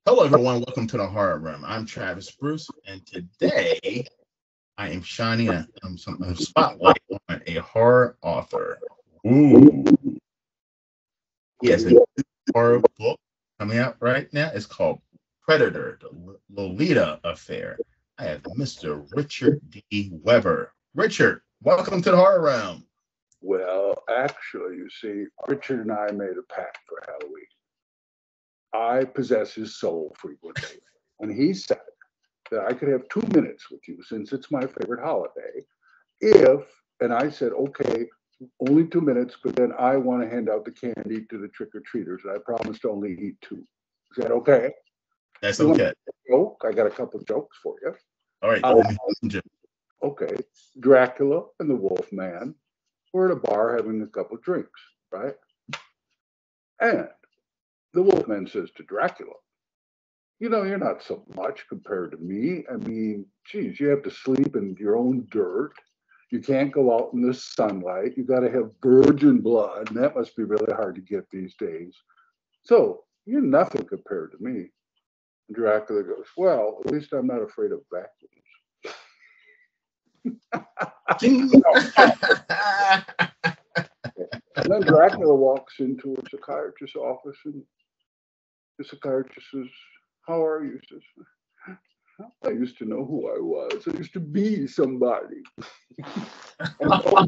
Hello, everyone. Welcome to the Horror Room. I'm Travis Bruce, and today I am shining a spotlight on a horror author. Ooh, he has a new horror book coming out right now. It's called Predator: The Lolita Affair. I have Mr. Richard D. Weber. Richard, welcome to the Horror Room. Well, actually, you see, Richard and I made a pact for Halloween. I possess his soul frequently, and he said that I could have 2 minutes with you since it's my favorite holiday. And I said, okay, only 2 minutes, but then I want to hand out the candy to the trick-or-treaters, and I promised to only eat two. Is that okay? That's okay. Joke? I got a couple jokes for you. All right. Okay. Dracula and the Wolfman were at a bar having a couple drinks, right? And the Wolfman says to Dracula, you know, you're not so much compared to me. I mean, geez, you have to sleep in your own dirt. You can't go out in the sunlight. You got to have virgin blood, and that must be really hard to get these days. So you're nothing compared to me. And Dracula goes, well, at least I'm not afraid of vacuums. And then Dracula walks into a psychiatrist's office, and the psychiatrist says, how are you? He says, I used to know who I was. I used to be somebody. Bye.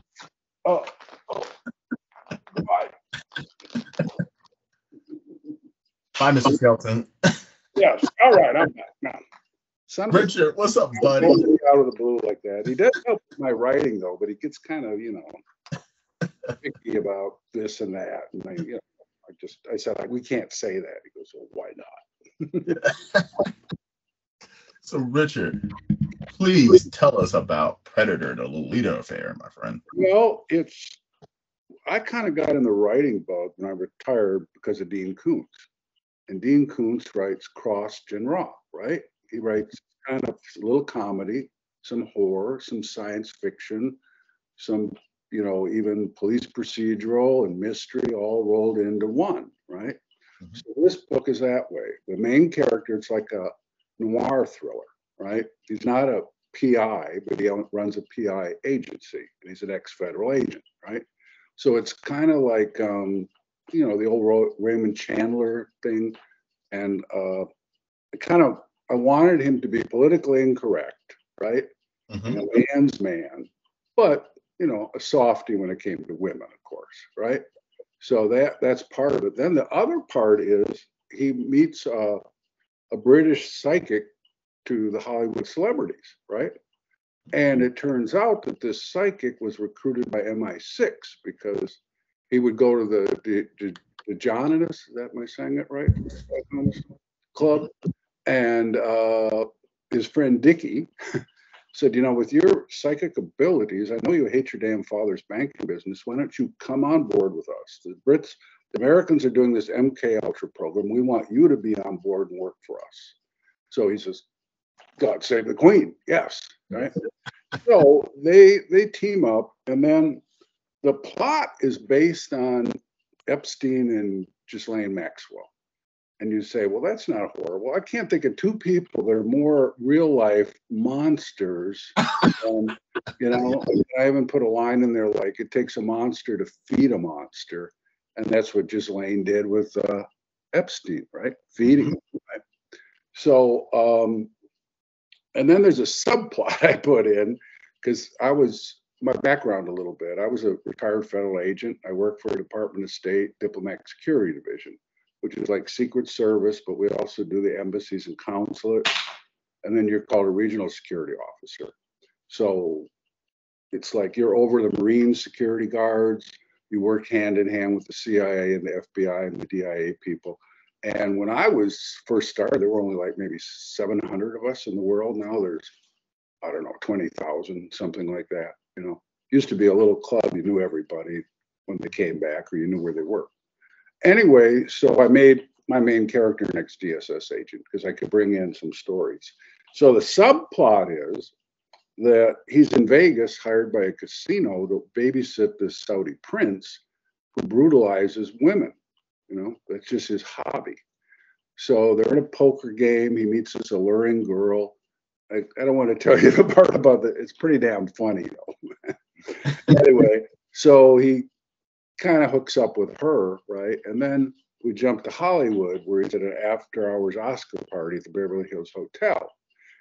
Bye, Mr. Skelton. Yes. All right. I'm back now. Richard, what's up, buddy? Out of the blue like that. He does help with my writing, though, but he gets kind of, picky about this and that. And I said, we can't say that. He goes, well, why not? So, Richard, please tell us about Predator: The Lolita Affair, my friend. Well, I kind of got in the writing bug when I retired because of Dean Koontz. And Dean Koontz writes cross-genre, right? He writes kind of a little comedy, some horror, some science fiction, some, even police procedural and mystery all rolled into one, right? Mm-hmm. So this book is that way. The main character, it's like a noir thriller, right? He's not a PI, but he runs a PI agency, and he's an ex-federal agent, right? So it's kind of like, the old Raymond Chandler thing. And I wanted him to be politically incorrect, right? Mm-hmm. And a man's man, but, a softie when it came to women, of course, right? So that's part of it. Then the other part is he meets a British psychic to the Hollywood celebrities, right? And it turns out that this psychic was recruited by MI6 because he would go to the Johnnus, is that am I saying it right? Club. And his friend Dickie said, with your psychic abilities, I know you hate your damn father's banking business. Why don't you come on board with us? The Americans are doing this MK Ultra program. We want you to be on board and work for us. So he says, God save the Queen. Yes. Right. So they team up, and then the plot is based on Epstein and Ghislaine Maxwell. And you say, well, that's not horror. Well, I can't think of two people that are more real life monsters. I haven't put a line in there like it takes a monster to feed a monster. And that's what Ghislaine did with Epstein, right? Feeding him, right? So, and then there's a subplot I put in because my background a little bit. I was a retired federal agent. I worked for a Department of State Diplomatic Security Division, which is like Secret Service, but we also do the embassies and consulates. And then you're called a regional security officer. So it's like you're over the Marine security guards. You work hand in hand with the CIA and the FBI and the DIA people. And when I was first started, there were only like maybe 700 of us in the world. Now there's, 20,000, something like that. Used to be a little club. You knew everybody when they came back, or you knew where they were. Anyway, so I made my main character an ex-DSS agent because I could bring in some stories. So the subplot is that he's in Vegas, hired by a casino to babysit this Saudi prince who brutalizes women. That's just his hobby. So they're in a poker game. He meets this alluring girl. I don't want to tell you the part about it. It's pretty damn funny, though. Anyway, so he kind of hooks up with her, right? And then we jump to Hollywood, where he's at an after-hours Oscar party at the Beverly Hills Hotel,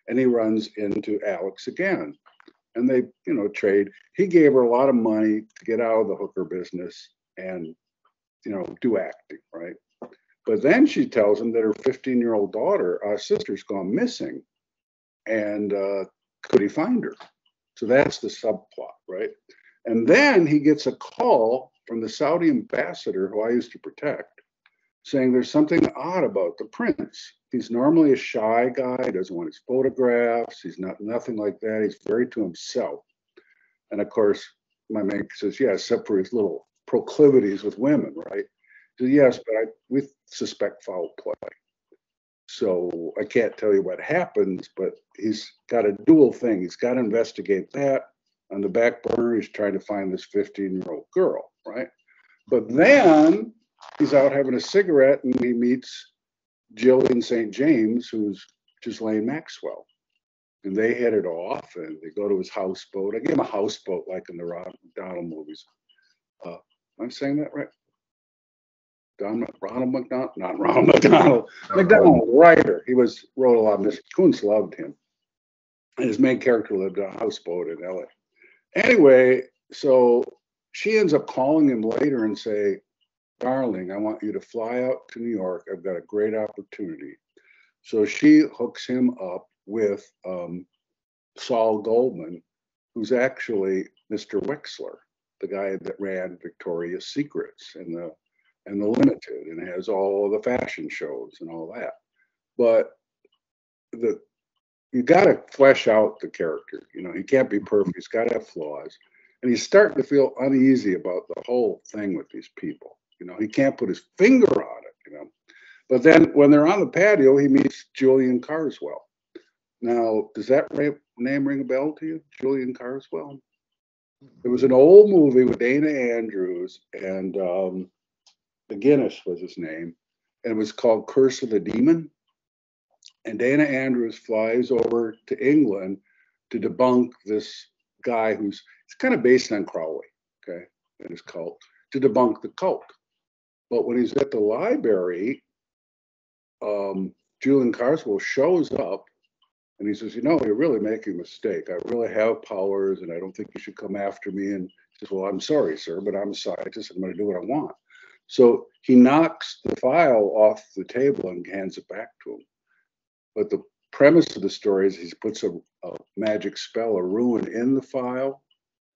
and he runs into Alex again, and they, trade. He gave her a lot of money to get out of the hooker business and, do acting, right? But then she tells him that her 15-year-old daughter, sister's gone missing, and could he find her? So that's the subplot, right? And then he gets a call from the Saudi ambassador, who I used to protect, saying there's something odd about the prince. He's normally a shy guy, doesn't want his photographs. He's nothing like that. He's very to himself. And of course, my man says, yeah, except for his little proclivities with women, right? So yes, but we suspect foul play. So I can't tell you what happens, but he's got a dual thing. He's got to investigate that. On the back burner, he's trying to find this 15-year-old girl, right? But then he's out having a cigarette and he meets Jillian St. James, who's Ghislaine Maxwell. And they hit it off and they go to his houseboat. I gave him a houseboat like in the Ronald McDonald movies. Am I saying that right? Ronald McDonald, not Ronald McDonald. McDonald, writer. He wrote a lot of Mr. Kuntz loved him. And his main character lived on a houseboat in LA. Anyway, so she ends up calling him later and say, darling, I want you to fly out to New York. I've got a great opportunity. So she hooks him up with Saul Goldman, who's actually Mr. Wexler, the guy that ran Victoria's Secrets and the Limited and has all the fashion shows and all that. But you got to flesh out the character. He can't be perfect. He's got to have flaws. And he's starting to feel uneasy about the whole thing with these people. He can't put his finger on it, But then when they're on the patio, he meets Julian Carswell. Now, does that name ring a bell to you, Julian Carswell? It was an old movie with Dana Andrews and McGinnis was his name. And it was called Curse of the Demon. And Dana Andrews flies over to England to debunk this guy it's kind of based on Crowley, okay, and his cult, to debunk the cult. But when he's at the library, Julian Carswell shows up and he says, you're really making a mistake. I really have powers and I don't think you should come after me. And he says, well, I'm sorry, sir, but I'm a scientist. I'm going to do what I want. So he knocks the file off the table and hands it back to him. But the premise of the story is he puts a magic spell, a rune in the file.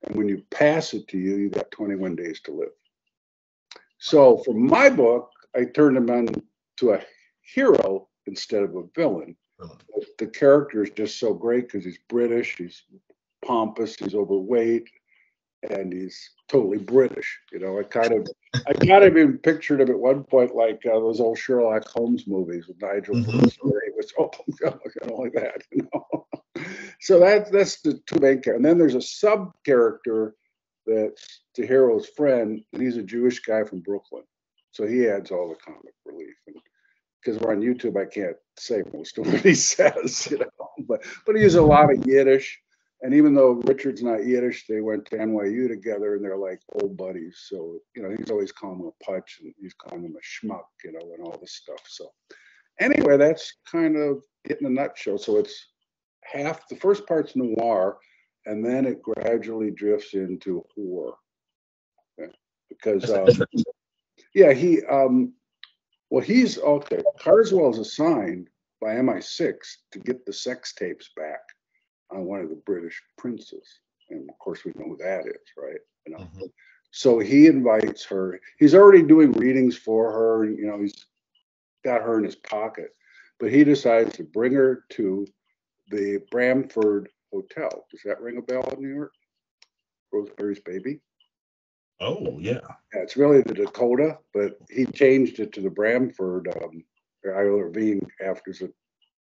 And when you pass it to you, you got 21 days to live. So for my book, I turned him into a hero instead of a villain. The character is just so great because he's British, he's pompous, he's overweight, and he's totally British. I kind of even pictured him at one point like those old Sherlock Holmes movies with Nigel Bruce, where he was like that. So that's the two main characters. And then there's a sub character that's the hero's friend, and he's a Jewish guy from Brooklyn. So he adds all the comic relief. And because we're on YouTube, I can't say most of what he says, but he uses a lot of Yiddish. And even though Richard's not Yiddish, they went to NYU together and they're like old buddies. So, he's always calling him a putsch and he's calling him a schmuck, and all this stuff. So anyway, that's kind of it in a nutshell. So it's the first part's noir, and then it gradually drifts into horror. Okay? Because, he's okay. Carswell is assigned by MI6 to get the sex tapes back on one of the British princes. And of course, we know who that is, right? So he invites her. He's already doing readings for her. And, he's got her in his pocket. But he decides to bring her to the Bramford Hotel. Does that ring a bell in New York? Rosemary's Baby? Oh, yeah. Yeah, it's really the Dakota, but he changed it to the Bramford Ira Levine after a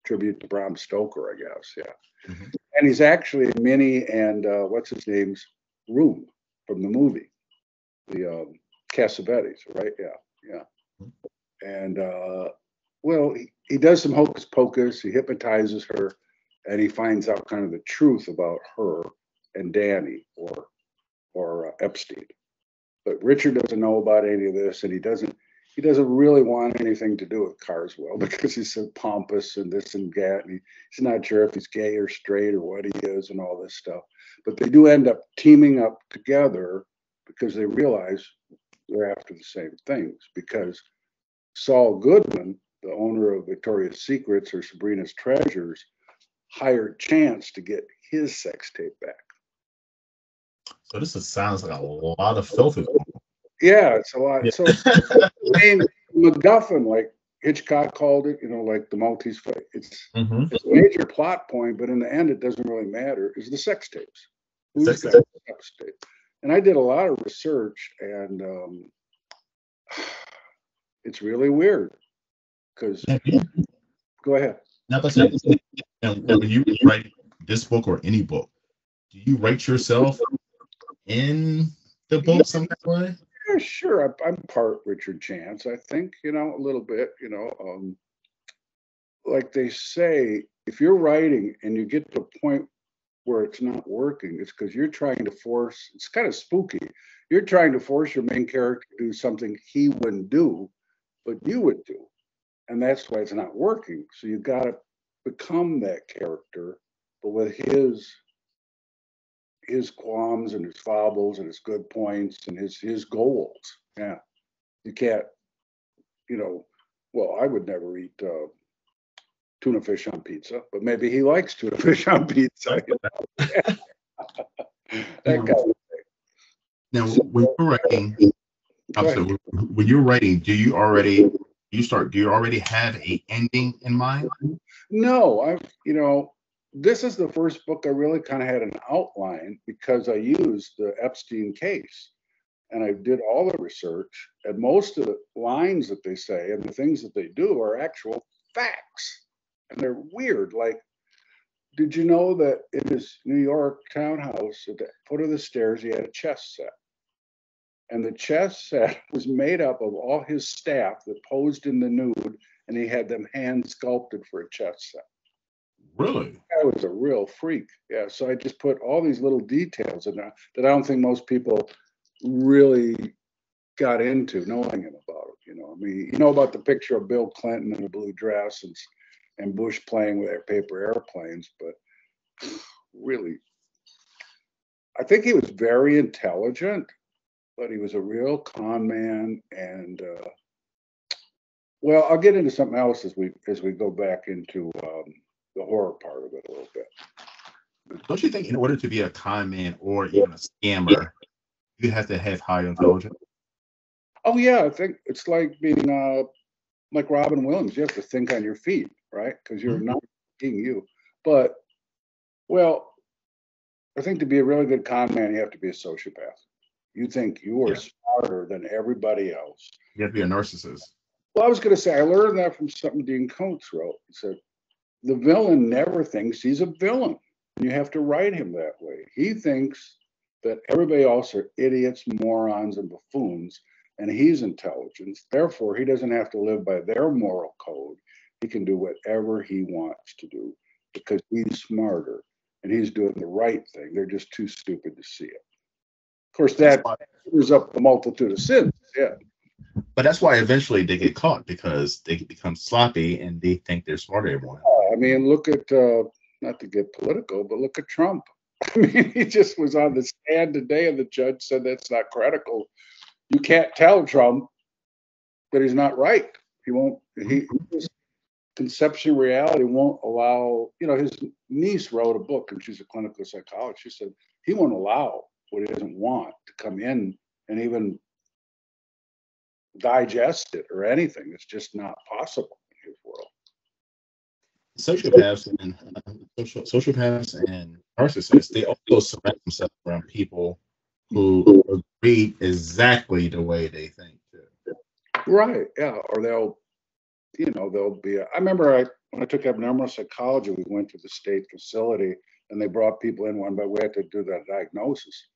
tribute to Bram Stoker, I guess. Yeah. Mm-hmm. And he's actually Minnie and what's his name's room from the movie, the Cassavetes, right? Yeah. And well, he does some hocus pocus. He hypnotizes her, and he finds out kind of the truth about her and Danny or Epstein. But Richard doesn't know about any of this, and he doesn't really want anything to do with Carswell because he's so pompous and this and that, and he's not sure if he's gay or straight or what he is and all this stuff. But they do end up teaming up together because they realize they're after the same things. Because Saul Goodman, the owner of Victoria's Secrets or Sabrina's Treasures, hired Chance to get his sex tape back. So sounds like a lot of filthy. Yeah, it's a lot. Yeah. So, I mean, MacGuffin, like Hitchcock called it, like the Maltese fight. It's Mm-hmm. a major plot point, but in the end, it doesn't really matter. Is the sex tapes? Who's Sex got tapes. the sex tape? And I did a lot of research, and it's really weird. Because go ahead. Now, but when you write this book or any book, do you write yourself in the book some kind of way? Yeah, sure. I'm part Richard Chance, I think, a little bit, like they say, if you're writing and you get to a point where it's not working, it's because you're trying to force, it's kind of spooky. You're trying to force your main character to do something he wouldn't do, but you would do. And that's why it's not working. So you got to become that character, but with his qualms and his foibles and his good points and his goals. Yeah. You can't, well, I would never eat tuna fish on pizza, but maybe he likes tuna fish on pizza. That kind of thing. Now, when you're writing, Go ahead. when you're writing, do you already have a ending in mind? No, this is the first book I really kind of had an outline because I used the Epstein case and I did all the research, and most of the lines that they say and the things that they do are actual facts. And they're weird. Like, did you know that in his New York townhouse at the foot of the stairs, he had a chess set? And the chess set was made up of all his staff that posed in the nude, and he had them hand sculpted for a chess set. Really? I was a real freak. Yeah. So I just put all these little details in there that I don't think most people really got into knowing him about it. I mean, you know about the picture of Bill Clinton in a blue dress and Bush playing with their paper airplanes, but really, I think he was very intelligent, but he was a real con man. And well, I'll get into something else as we go back into the horror part of it a little bit. Don't you think in order to be a con man or even a scammer, you have to have high intelligence? Oh yeah, I think it's like being like Robin Williams. You have to think on your feet, right? Because you're not being you. But well, I think to be a really good con man, you have to be a sociopath. You think you are smarter than everybody else. You have to be a narcissist. Well, I was going to say I learned that from something Dean Koontz wrote. He said the villain never thinks he's a villain. You have to write him that way. He thinks that everybody else are idiots, morons, and buffoons, and he's intelligent. Therefore, he doesn't have to live by their moral code. He can do whatever he wants to do because he's smarter and he's doing the right thing. They're just too stupid to see it. Of course, that clears up a multitude of sins. Yeah. But that's why eventually they get caught because they become sloppy and they think they're smarter than everyone. I mean, look at, not to get political, but look at Trump. I mean, he just was on the stand today and the judge said that's not credible. You can't tell Trump that he's not right. He won't, his conception of reality won't allow, his niece wrote a book and she's a clinical psychologist. She said he won't allow what he doesn't want to come in and even digest it or anything. It's just not possible in his world. Sociopaths and narcissists, they also surround themselves around people who agree exactly the way they think too. Right. Yeah. Or they'll be. I remember when I took abnormal psychology, we went to the state facility and they brought people in one by way to do that diagnosis.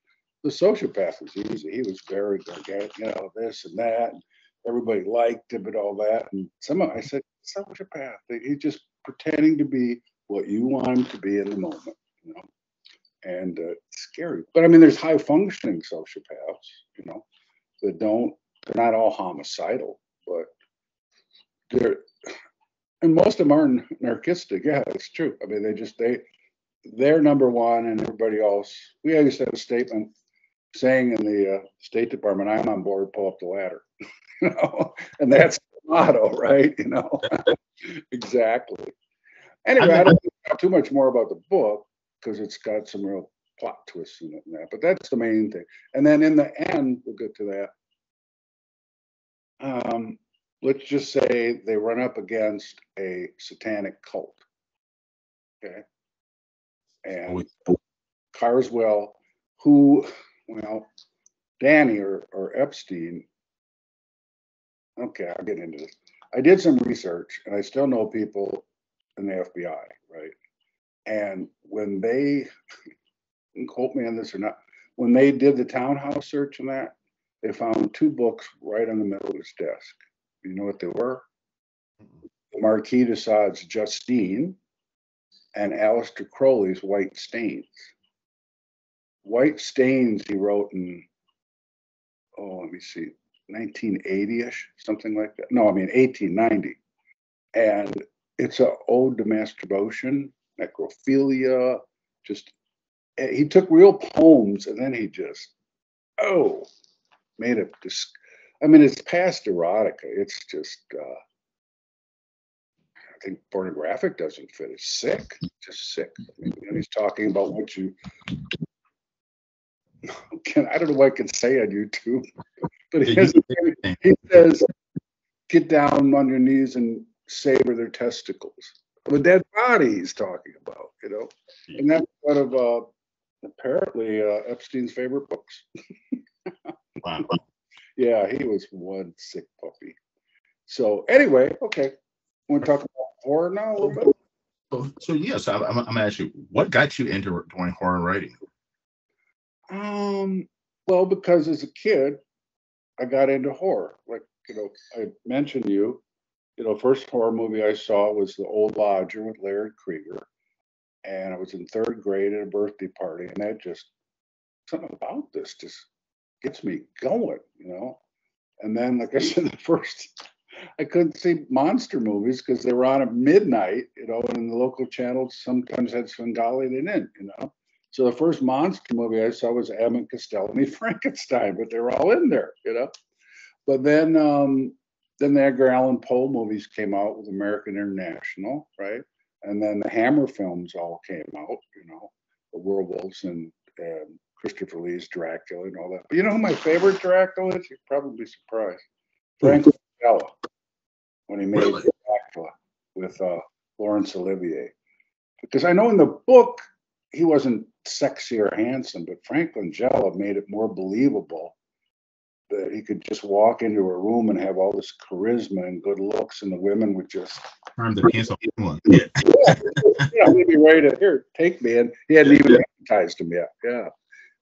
The sociopath was easy. He was very good, this and that. everybody liked him and all that. And I said, sociopath. He's just pretending to be what you want him to be in the moment, you know. And it's scary. But I mean, there's high functioning sociopaths, you know, they're not all homicidal, but and most of them are narcissistic. Yeah, it's true. I mean, they're number one, and everybody else. We used to have a statement saying in the State Department, "I'm on board, pull up the ladder," you know, and that's the motto, right? You know, exactly. Anyway, I don't know too much more about the book because it's got some real plot twists in it and that, but that's the main thing. And then in the end, we'll get to that. Let's just say they run up against a satanic cult. Okay. And Carswell, Danny or Epstein. Okay, I'll get into this. I did some research, and I still know people in the FBI, right? And when they, quote me on this or not, when they did the townhouse search and that, they found 2 books right on the middle of his desk. You know what they were? The Marquis de Sade's Justine and Aleister Crowley's White Stains. White Stains he wrote in, let me see, 1980-ish, something like that. No, I mean 1890. And it's an ode to masturbation, necrophilia, he took real poems and then he just, made it, I mean, it's past erotica. It's just, I think pornographic doesn't fit. It's sick, just sick. I mean, and he's talking about what I don't know what I can say on YouTube, but he says, get down on your knees and savor their testicles. A dead body he's talking about, you know, and that's one of apparently Epstein's favorite books. Wow. Yeah, he was one sick puppy. So anyway, okay, want to talk about horror now a little bit? So yes, I'm gonna ask you, what got you into doing horror writing? Well, because as a kid, I got into horror. Like, you know, I mentioned first horror movie I saw was The Old Lodger with Larry Krieger. And I was in 3rd grade at a birthday party. And that something about this just gets me going, you know. And then, like I said, I couldn't see monster movies because they were on at midnight, you know, and the local channels sometimes had Svengali, they didn't, you know. So the first monster movie I saw was Abbott and Costello and Frankenstein, but they were all in there, you know. But then the Edgar Allan Poe movies came out with American International, right? And then the Hammer films all came out, you know, the Werewolves and Christopher Lee's Dracula and all that. But you know who my favorite Dracula is? You're probably surprised. Frank Langella, when he made Dracula with Laurence Olivier. Because I know in the book, he wasn't sexy or handsome, but Frank Langella made it more believable that he could just walk into a room and have all this charisma and good looks, and the women would just Time to cancel one. Yeah, we'd be ready to here, take me. And he hadn't even advertised him yet. Yeah.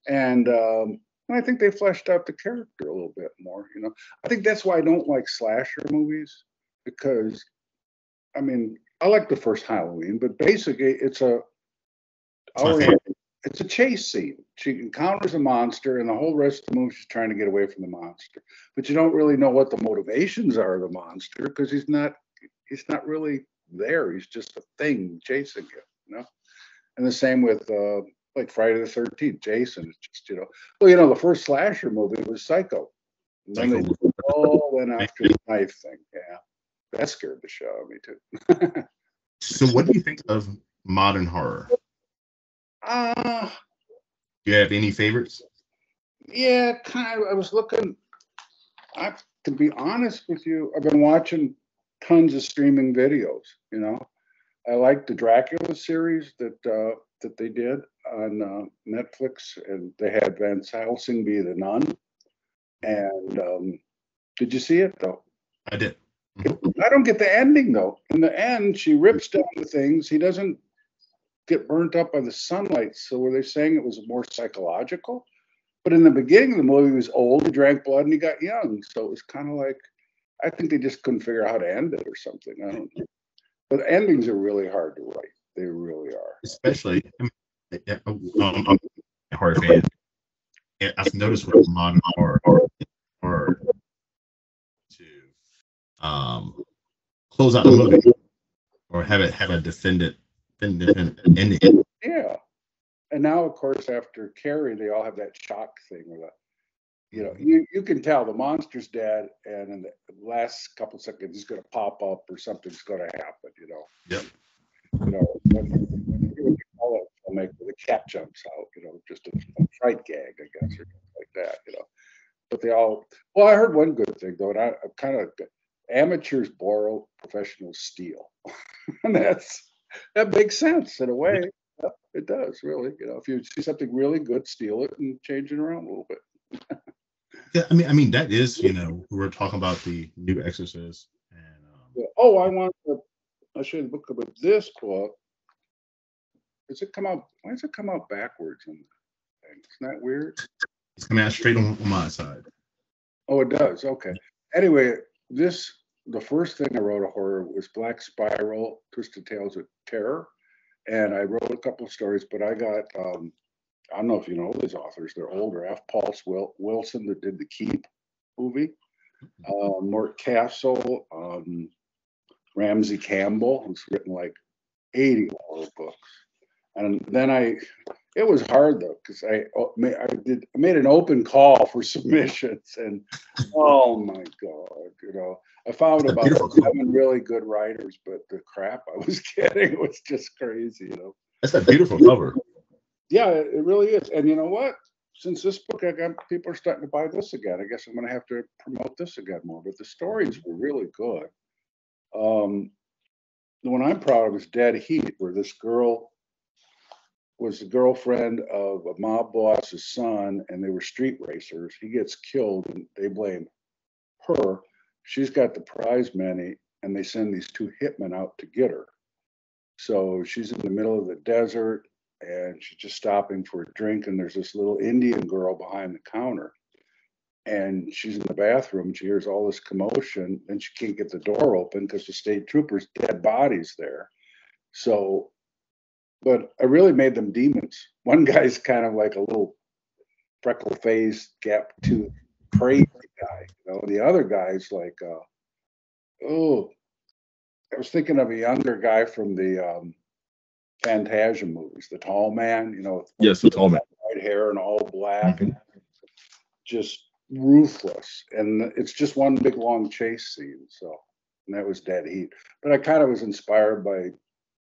And I think they fleshed out the character a little bit more, you know. I think that's why I don't like slasher movies, because I mean, I like the first Halloween, but basically it's a chase scene. She encounters a monster, and the whole rest of the movie she's trying to get away from the monster. But you don't really know what the motivations are of the monster because he's not really there. He's just a thing chasing you, you know. And the same with like Friday the 13th, Jason. It's just, you know, well, you know, the first slasher movie was Psycho. And then they all went after the knife thing. Yeah, that scared the shit out of me too. So, what do you think of modern horror? Do you have any favorites? Yeah, kind of. I was looking. To be honest with you, I've been watching tons of streaming videos. You know, I like the Dracula series that they did on Netflix, and they had Van Helsing be the nun. And did you see it though? I did. I don't get the ending though. In the end, she rips down the things. He doesn't get burnt up by the sunlight. So were they saying it was more psychological? But in the beginning of the movie, he was old, he drank blood, and he got young. So it was kind of like, I think they just couldn't figure out how to end it or something. I don't know. But endings are really hard to write. They really are. Especially, I'm a horror fan. And I've noticed with modern horror, horror to close out the movie or have it have a definitive ending. Yeah. And now, of course, after Carrie, they all have that shock thing where you can tell the monster's dead, and in the last couple seconds, he's going to pop up or something's going to happen. Yep. When you call it filmmaker, the cat jumps out. Just a fright gag, I guess, or something like that. But they all. Well, I heard one good thing though, and I kind of amateurs borrow, professionals steal, and that makes sense in a way. Yeah, it does really. If you see something really good, steal it and change it around a little bit. Yeah, I mean that is, we were talking about the new Exorcist, and Oh, I show you the book about this book. Does it come out? Why does it come out backwards? Isn't that weird? it's coming out straight on my side. Oh, it does. Okay. Anyway, the first thing I wrote a horror was Black Spiral, Twisted Tales of Terror, and I wrote a couple of stories. But I got I don't know if you know these authors. They're older. F. Paul's Wilson that did the Keep movie, Mort Castle, Ramsey Campbell, who's written like 80 horror books. And then it was hard though, because I made an open call for submissions, and oh my God, I found about 7 really good writers, but the crap I was getting was just crazy, That's a beautiful cover. Yeah, it really is. And you know what? Since this book, I got people are starting to buy this again. I guess I'm going to have to promote this again more. But the stories were really good. The one I'm proud of is Dead Heat, where this girl was the girlfriend of a mob boss's son, and they were street racers. He gets killed, and they blame her. She's got the prize money, and they send these 2 hitmen out to get her. So she's in the middle of the desert, and she's just stopping for a drink, and there's this little Indian girl behind the counter, and she's in the bathroom. She hears all this commotion, and she can't get the door open because the state troopers' dead bodies there. So, but I really made them demons. One guy's kind of like a little freckle-faced, gap-toothed, crazy guy. The other guy's like, I was thinking of a younger guy from the Fantasia movies, the tall man, Yes, the tall man, white hair and all black, and just ruthless. And it's just one big long chase scene. So, and that was Dead Heat. But I kind of was inspired by a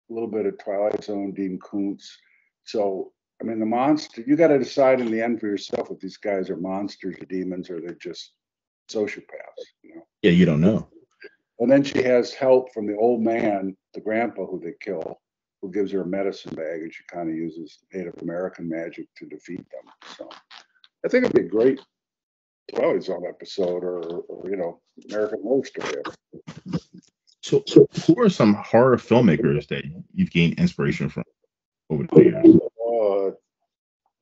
little bit of Twilight Zone, Dean Koontz. So, I mean, the monster, you got to decide in the end for yourself if these guys are monsters or demons or they're just sociopaths. Yeah, you don't know. And then she has help from the old man, the grandpa who they kill, who gives her a medicine bag, and she kind of uses Native American magic to defeat them. So I think it'd be a great Twilight Zone episode or American Horror Story episode. So who are some horror filmmakers that you've gained inspiration from over the years?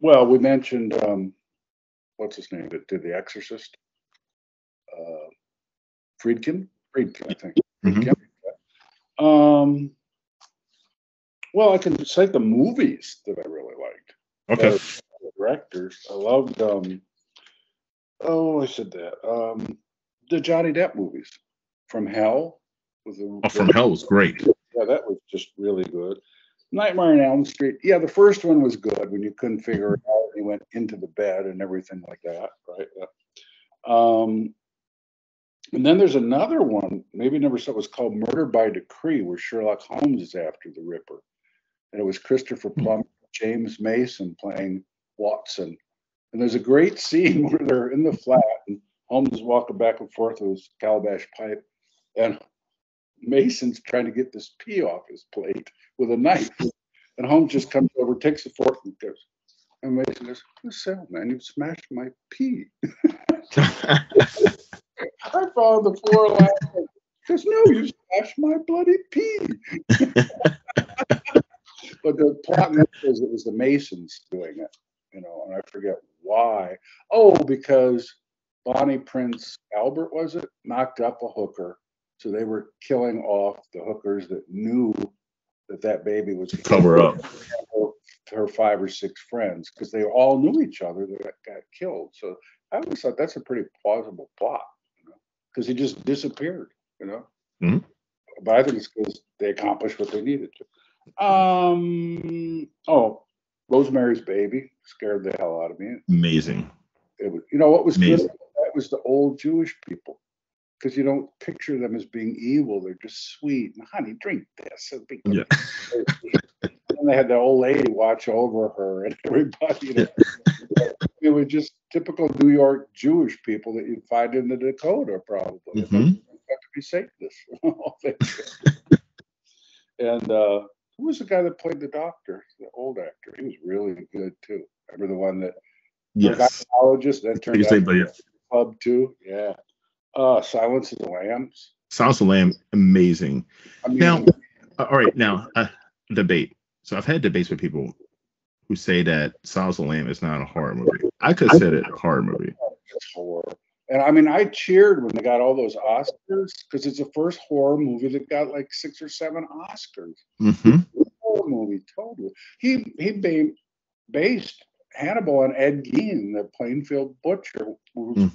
Well, we mentioned what's his name that did The Exorcist? Friedkin, I think. Mm-hmm. Well, I can cite the movies that I really liked. Okay. The directors. I loved I said that. The Johnny Depp movies. From Hell. From Hell was great. Yeah, that was just really good. Nightmare on Elm Street. Yeah, the first one was good when you couldn't figure it out. He went into the bed and everything like that, right? Yeah. And then there's another one, maybe you never saw it, was called Murder by Decree, where Sherlock Holmes is after the Ripper. And it was Christopher Plummer, James Mason playing Watson. And there's a great scene where they're in the flat and Holmes is walking back and forth with his calabash pipe. And Mason's trying to get this pea off his plate with a knife. And Holmes just comes over, takes the fork and goes, and Mason goes, "What's that, man? You smashed my pea." I fall on the floor laughing. He goes, "No, you smashed my bloody pea." But the plot was it was the Masons doing it, and I forget why. Oh, because Bonnie Prince Albert, was it, knocked up a hooker. So they were killing off the hookers that knew that baby was To cover up. her 5 or 6 friends, because they all knew each other that got killed. So I always thought that's a pretty plausible plot, because he just disappeared, Mm-hmm. But I think it's because they accomplished what they needed to. Rosemary's Baby scared the hell out of me. Amazing. It was, what was Amazing. good? That was the old Jewish people, because you don't picture them as being evil. They're just sweet. And, honey, drink this. Yeah. And they had the old lady watch over her and everybody. It was just typical New York Jewish people that you'd find in the Dakota, probably. Mm-hmm. Have to be Satanists. And who was the guy that played the doctor? The old actor. He was really good too. Remember the one that gynecologist that turned out to be Club too? Yeah. Silence of the Lambs. Silence of the Lamb, amazing. Now, all right, now debate. So I've had debates with people who say that Silence of the Lamb is not a horror movie. I consider it a horror movie. It's horror. And I mean, I cheered when they got all those Oscars, because it's the first horror movie that got like 6 or 7 Oscars. Mm-hmm. Horror movie, totally. He based Hannibal on Ed Gein, the Plainfield butcher, who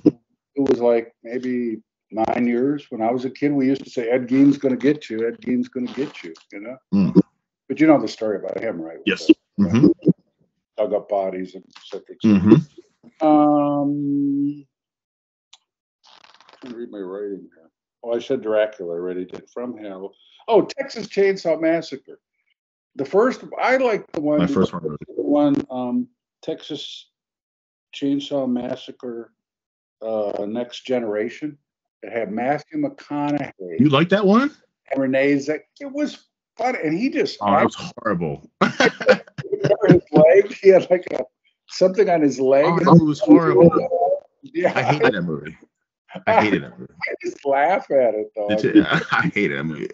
was like maybe 9 years. When I was a kid, we used to say, Ed Gein's going to get you. Ed Gein's going to get you, Mm. But you know the story about him, right? Yes. Mm-hmm. Dug up bodies and etc. Mm-hmm. I'm trying to read my writing here. Oh, I said Dracula already. Did from Hannibal. Oh, Texas Chainsaw Massacre. The first, I like the one. My first one. Texas Chainsaw Massacre, Next Generation. It had Matthew McConaughey. You like that one? And Renee Zellweger. It was fun, and he just. Oh, that was horrible. Remember his leg? He had like something on his leg. Oh, that was horrible. Yeah, I hated that movie. I just laugh at it though. I hated that movie.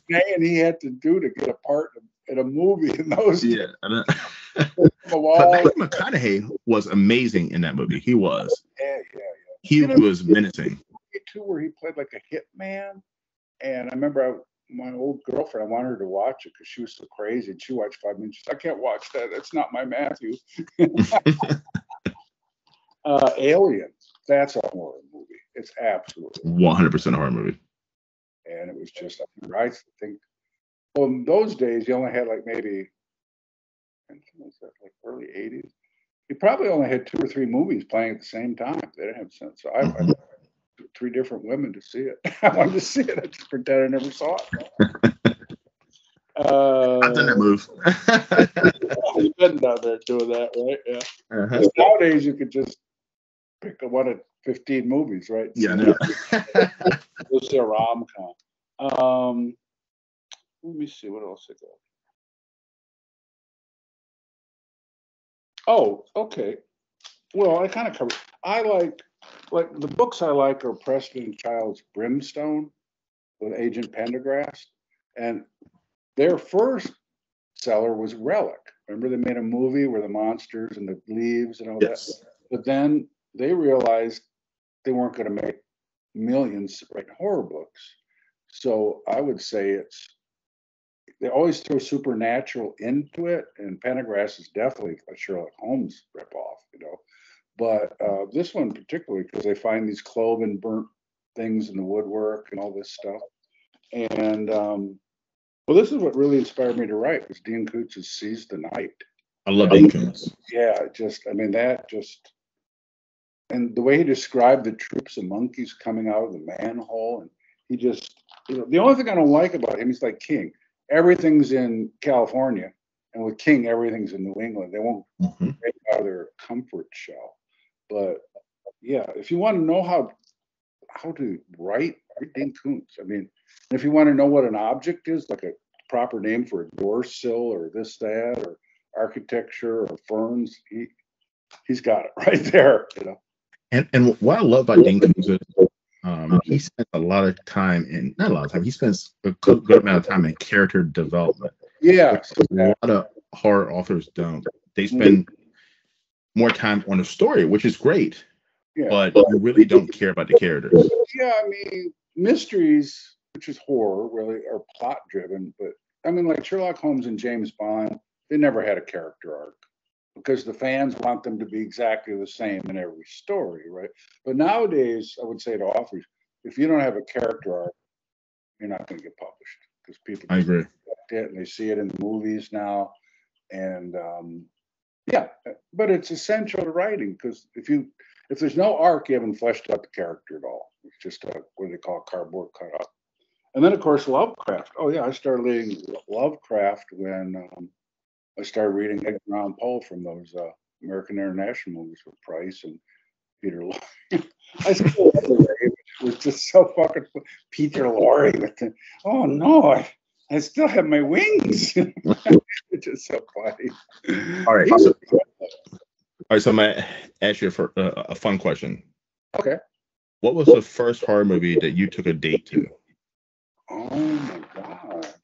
And he had to do to get a part in a movie in those. Yeah. But Matthew McConaughey was amazing in that movie. He was. Yeah. He was menacing. Too, where he played like a hitman, and I remember my old girlfriend, I wanted her to watch it because she was so crazy, and she watched 5 minutes. She said, I can't watch that. That's not my Matthew. Alien. That's a horror movie. It's absolutely 100% horror movie. And it was just, I think, well, in those days, you only had like maybe, like early 80s. You probably only had 2 or 3 movies playing at the same time. They didn't have sense. So I 3 different women to see it. I wanted to see it. I just pretend I never saw it. I've done that move. You've been down there doing that, right? Yeah. Uh-huh. Nowadays, you could just pick one of 15 movies, right? Yeah, I know. You'll see a rom-com. Let me see what else I got. Oh, okay. Well, I kind of covered. I like the books I like are Preston Child's Brimstone with Agent Pendergrast, and their first seller was Relic. Remember they made a movie where the monsters and the leaves and all that. But then they realized they weren't going to make millions writing horror books. So I would say they always throw supernatural into it, and Pendergrast is definitely a Sherlock Holmes ripoff, But this one particularly, because they find these cloven burnt things in the woodwork and all this stuff. And well, this is what really inspired me to write, was Dean Koontz' Seize the Night. I love Dean Koontz. Yeah, and the way he described the troops of monkeys coming out of the manhole, and he just, the only thing I don't like about him, he's like King. Everything's in California, and with King, everything's in New England. They won't break out of their comfort shell. But yeah, if you want to know how to write Dean Koontz, I mean, if you want to know what an object is, like a proper name for a door sill or this, that, or architecture or ferns, he's got it right there, And what I love about Dean Koontz is he spends a lot of time not a lot of time, he spends a good amount of time in character development. Yeah. A lot of horror authors don't. They spend more time on the story, which is great. Yeah. but you really don't care about the characters. Yeah, I mean, mysteries, which is horror, really are plot driven. But I mean, like Sherlock Holmes and James Bond, they never had a character arc because the fans want them to be exactly the same in every story, right? But nowadays, I would say to authors, if you don't have a character arc, you're not going to get published because people I just agree. accept it and they see it in the movies now. And yeah, but it's essential to writing because if there's no arc, you haven't fleshed out the character at all. It's just a what do they call cardboard cutout. And then of course Lovecraft. Oh yeah, I started reading Lovecraft when I started reading Edgar Allan Poe from those American International movies with Price and Peter Lorre. I still love the way it was just so fucking Peter Lorre with the, oh no, I still have my wings. It's just so funny. All right. He So, was- all right. So I'm gonna ask you a fun question. okay. What was the first horror movie that you took a date to? Oh my god.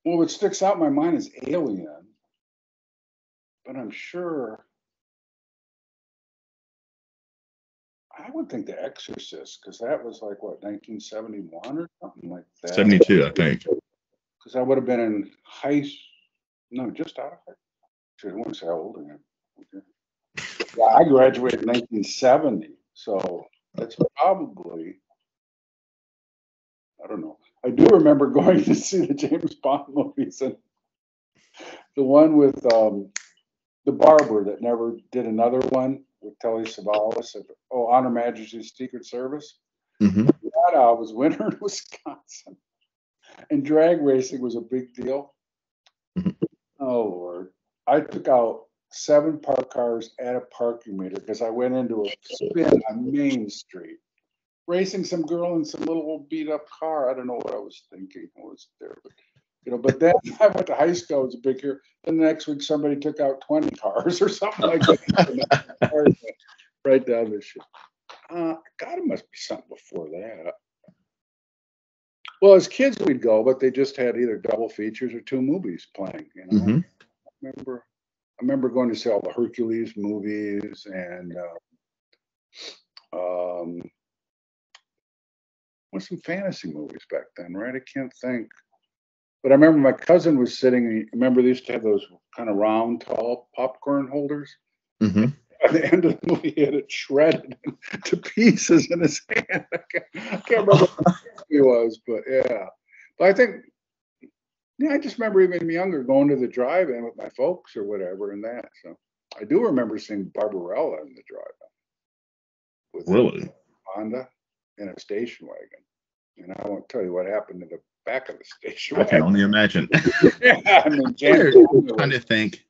Well, what sticks out in my mind is Alien, but I'm sure I would think The Exorcist because that was like what 1971 or something like that. 72, I think. Because I would have been in no, just out of high. Actually, I want to say how old I am. Okay. Yeah, I graduated in 1970, so that's probably I don't know. I do remember going to see the James Bond movies and the one with the barber that never did another one with Telly Savalas of On Her Majesty's Secret Service. Mm-hmm. That was winter in Wisconsin, and drag racing was a big deal. Mm-hmm. Oh Lord, I took out 7 parked cars at a parking meter because I went into a spin on Main Street, racing some girl in some little old beat up car. I don't know what I was thinking. I was there, but but then I went to high school. It was a big year. Then the next week, somebody took out 20 cars or something like that. Right down the shit. God, it must be something before that. Well, as kids, we'd go, but they just had either double features or 2 movies playing. Mm-hmm. I remember going to see all the Hercules movies and what's some fantasy movies back then, right? I can't think. But I remember my cousin was sitting. Remember they used to have those kind of round, tall popcorn holders. Mm-hmm. At the end of the movie, he had it shredded to pieces in his hand. I can't remember what he was, but yeah. But I think, yeah, I just remember even younger going to the drive-in with my folks or whatever, and that. So I do remember seeing Barbarella in the drive-in with Really? Honda in a station wagon, and I won't tell you what happened to the back of the station I can wagon. only imagine. I mean, James I'm trying to think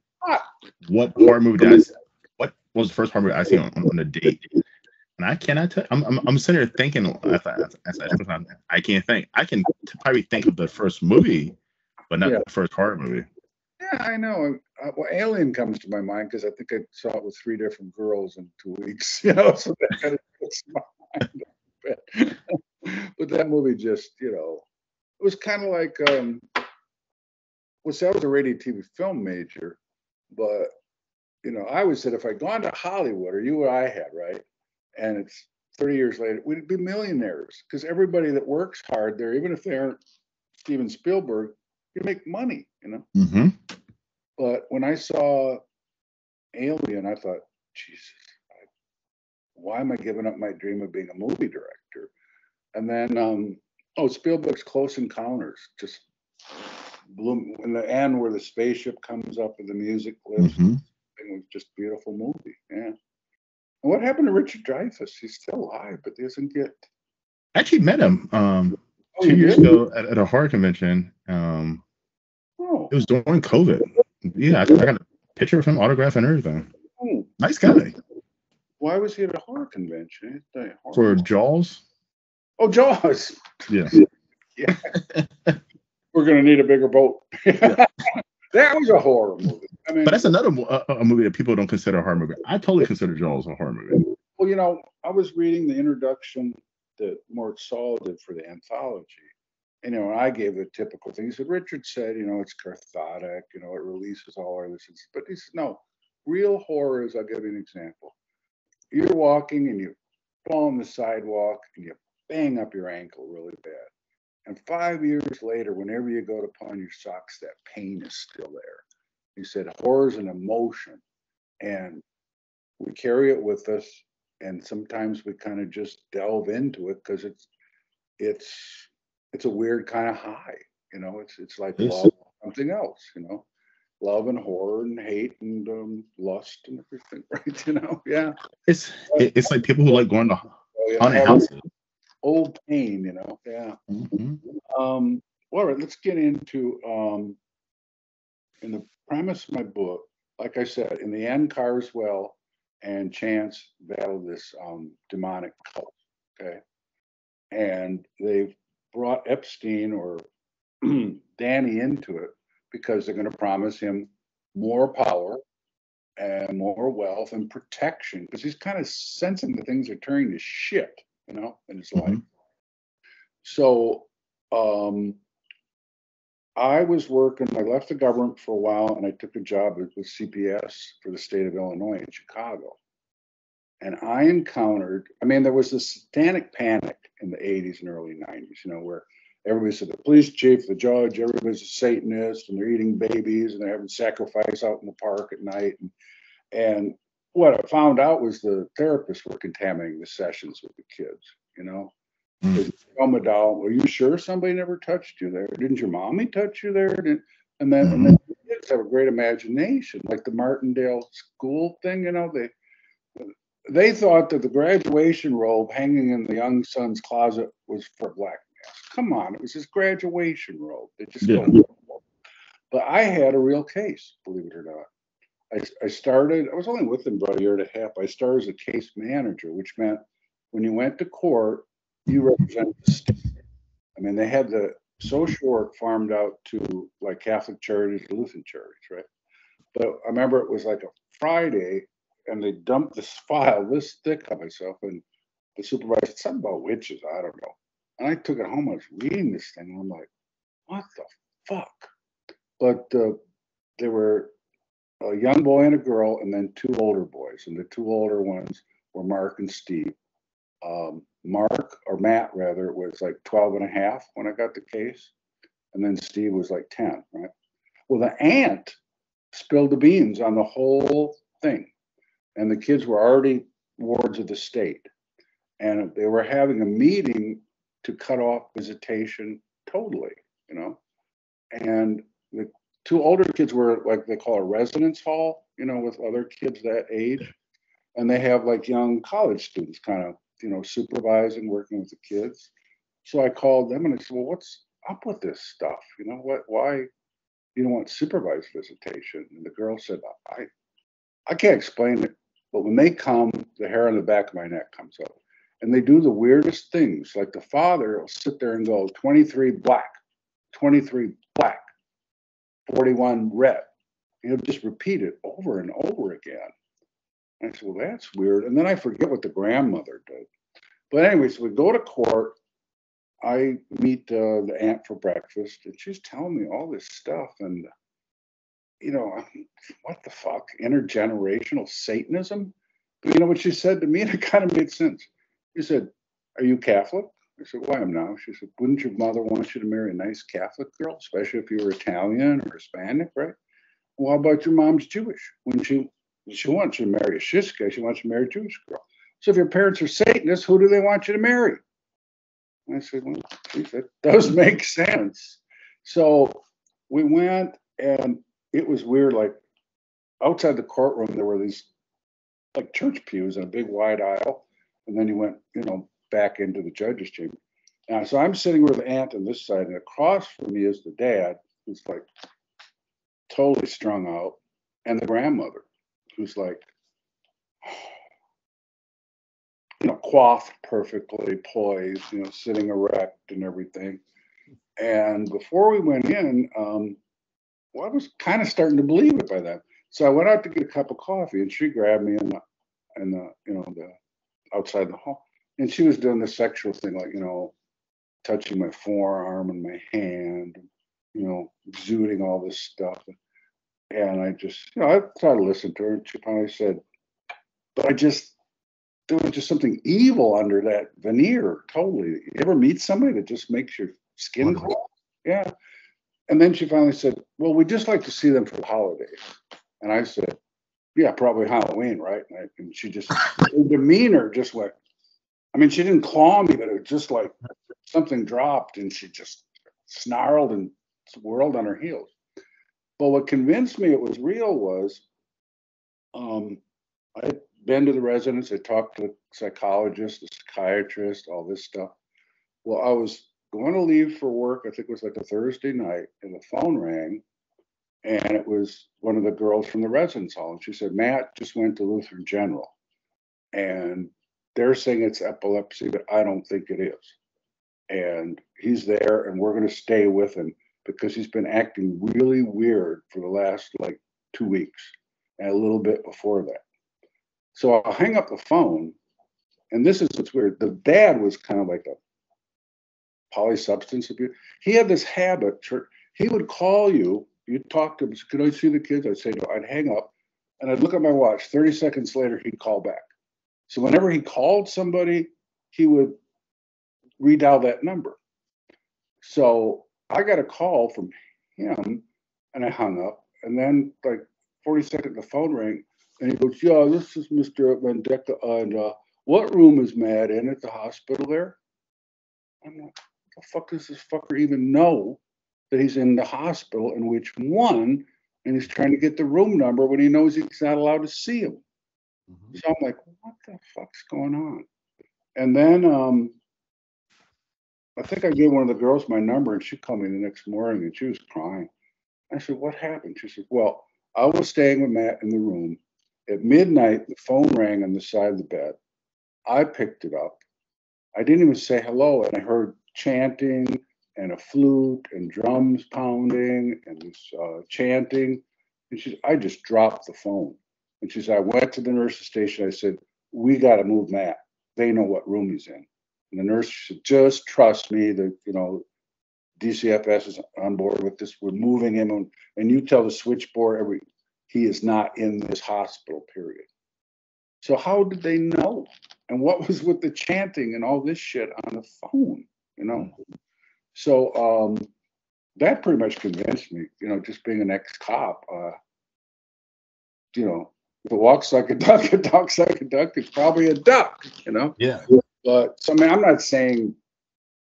what horror movie what was the first horror movie I seen on a date? And I cannot tell. I'm sitting here thinking I can't think. I can probably think of the first movie, but not Yeah. the first horror movie. Yeah, I know. Well, Alien comes to my mind because I think I saw it with 3 different girls in 2 weeks. So that kind of puts my mind a bit. But that movie just, it was kind of like, well, see, I was a radio TV film major, but I always said if I'd gone to Hollywood, or you or I had, right, and it's 30 years later, we'd be millionaires because everybody that works hard there, even if they aren't Steven Spielberg, you make money, Mm-hmm. But when I saw Alien, I thought, Jesus, why am I giving up my dream of being a movie director? And then, Spielberg's Close Encounters just blew in the end where the spaceship comes up and the music lives. Mm-hmm. It was just a beautiful movie. Yeah. And what happened to Richard Dreyfuss? He's still alive, but doesn't get. I actually met him 2 you years did? ago at a horror convention. It was during COVID. Yeah, I got a picture of him, autograph and everything. Oh, Nice guy. why was he at a horror convention? For Jaws. Oh, Jaws. Yeah. Yeah. We're gonna need a bigger boat. Yeah. That was a horror movie. I mean, But that's another a movie that people don't consider a horror movie. I totally consider Jaws a horror movie. well, I was reading the introduction that Mort Saul did for the anthology. And I gave the typical thing. He said, Richard said, it's cathartic, it releases all our this. But he said, no, real horror is, I'll give you an example. you're walking and you fall on the sidewalk and you bang up your ankle really bad. And 5 years later, whenever you go to pawn your socks, that pain is still there. He said, horror is an emotion, and we carry it with us. And sometimes we kind of just delve into it because it's a weird kind of high. It's like love, something else. Love and horror and hate and lust and everything, right? Yeah. It's like people who like going to haunted Yeah, houses. old pain, yeah. Mm-hmm. All right, let's get into in the premise of my book. Like I said, in the end, Carswell and Chance battle this demonic cult. Okay, and they've brought Epstein or Danny into it because they're going to promise him more power and more wealth and protection because he's kind of sensing that things are turning to shit, in his life. So I was working, I left the government for a while and I took a job with CPS for the state of Illinois in Chicago. And I encountered, there was this satanic panic in the 80s and early 90s, where everybody said the police chief, the judge, everybody's a Satanist and they're eating babies and they're having sacrifice out in the park at night. And what I found out was the therapists were contaminating the sessions with the kids, They come down, are you sure somebody never touched you there? Didn't your mommy touch you there? And then the kids have a great imagination, like the Martindale school thing, they thought that the graduation robe hanging in the young son's closet was for black mass. Come on, it was his graduation robe. They just go. But I had a real case, believe it or not. I was only with them about a year and a half. I started as a case manager, which meant when you went to court, you represented the state. They had the social work farmed out to like Catholic charities, Lutheran charities, right? But I remember it was like a Friday, and they dumped this file this thick on myself, and the supervisor said something about witches, I don't know. And I took it home, I was reading this thing, and I'm like, what the fuck? But they were a young boy and a girl, and then two older boys. And the two older ones were Mark and Steve. Mark, or Matt rather, was like 12 and a half when I got the case. And then Steve was like 10, right? Well, the aunt spilled the beans on the whole thing. And the kids were already wards of the state. And they were having a meeting to cut off visitation totally, And the two older kids were like they call a residence hall, with other kids that age. And they have like young college students kind of, supervising, working with the kids. So I called them and I said, well, what's up with this stuff? Why you don't want supervised visitation? And the girl said, I can't explain it, but when they come, the hair on the back of my neck comes up. And they do the weirdest things. Like the father will sit there and go, 23 black, 23 black, 41 red. He'll just repeat it over and over again. And I said, well, that's weird. And then I forget what the grandmother did. But anyway, so we go to court. I meet the aunt for breakfast, and she's telling me all this stuff. And, what the fuck? Intergenerational Satanism? But you know what she said to me? And it kind of made sense. She said, are you Catholic? I said, well, I am now. She said, wouldn't your mother want you to marry a nice Catholic girl, especially if you were Italian or Hispanic, right? Well, how about your mom's Jewish? Wouldn't she wants you to marry a Shiska, she wants you to marry a Jewish girl. So if your parents are Satanists, who do they want you to marry? And I said, well, geez, that does make sense. So we went, and it was weird. Like outside the courtroom, there were these like church pews in a big wide aisle. And then you went, back into the judge's chamber. And so I'm sitting with the aunt on this side, and across from me is the dad, who's like totally strung out, and the grandmother, who's like, coiffed perfectly, poised, sitting erect and everything. And before we went in, I was kind of starting to believe it by then. So I went out to get a cup of coffee, and she grabbed me in the outside the hall, and she was doing the sexual thing, like touching my forearm and my hand, exuding all this stuff. And I just, I tried to listen to her, and she finally said, but there was just something evil under that veneer. Totally. You ever meet somebody that just makes your skin crawl? Yeah. And then she finally said, "Well, we'd just like to see them for the holidays." And I said, "Yeah, probably Halloween, right?" And she just, her demeanor just went, I mean, she didn't claw me, but it was just like something dropped and she just snarled and whirled on her heels. But what convinced me it was real was I had been to the residence, I talked to the psychologist, the psychiatrist, all this stuff. Well, I was going to leave for work, I think it was like a Thursday night, and the phone rang, and it was one of the girls from the residence hall. And she said, "Matt just went to Lutheran General, and they're saying it's epilepsy, but I don't think it is. And he's there, and we're going to stay with him because he's been acting really weird for the last like 2 weeks and a little bit before that." So I'll hang up the phone, and this is what's weird. The dad was kind of like a polysubstance abuse. He had this habit. He would call you. You'd talk to him. "Could I see the kids?" I'd say no. I'd hang up, and I'd look at my watch. 30 seconds later, he'd call back. So whenever he called somebody, he would redial that number. So I got a call from him, and I hung up. And then, like 40 seconds, the phone rang, and he goes, "Yeah, this is Mr. Mendeka, and what room is Matt in at the hospital there?" I'm like, "The fuck does this fucker even know that he's in the hospital and which one?" And he's trying to get the room number when he knows he's not allowed to see him. Mhm. So I'm like, "What the fuck's going on?" And then I think I gave one of the girls my number, and she called me the next morning, and she was crying. I said, "What happened?" She said, "Well, I was staying with Matt in the room. At midnight, the phone rang on the side of the bed. I picked it up. I didn't even say hello, and I heard chanting and a flute and drums pounding and this chanting." And she said, "I just dropped the phone." And she said, "I went to the nurse's station. I said, we got to move Matt. They know what room he's in." And the nurse said, "Just trust me that, DCFS is on board with this. We're moving him, and you tell the switchboard he is not in this hospital, period." So how did they know? And what was with the chanting and all this shit on the phone, you know? So that pretty much convinced me, just being an ex-cop, if it walks like a duck, it talks like a duck, it's probably a duck, Yeah. But so I mean, I'm not saying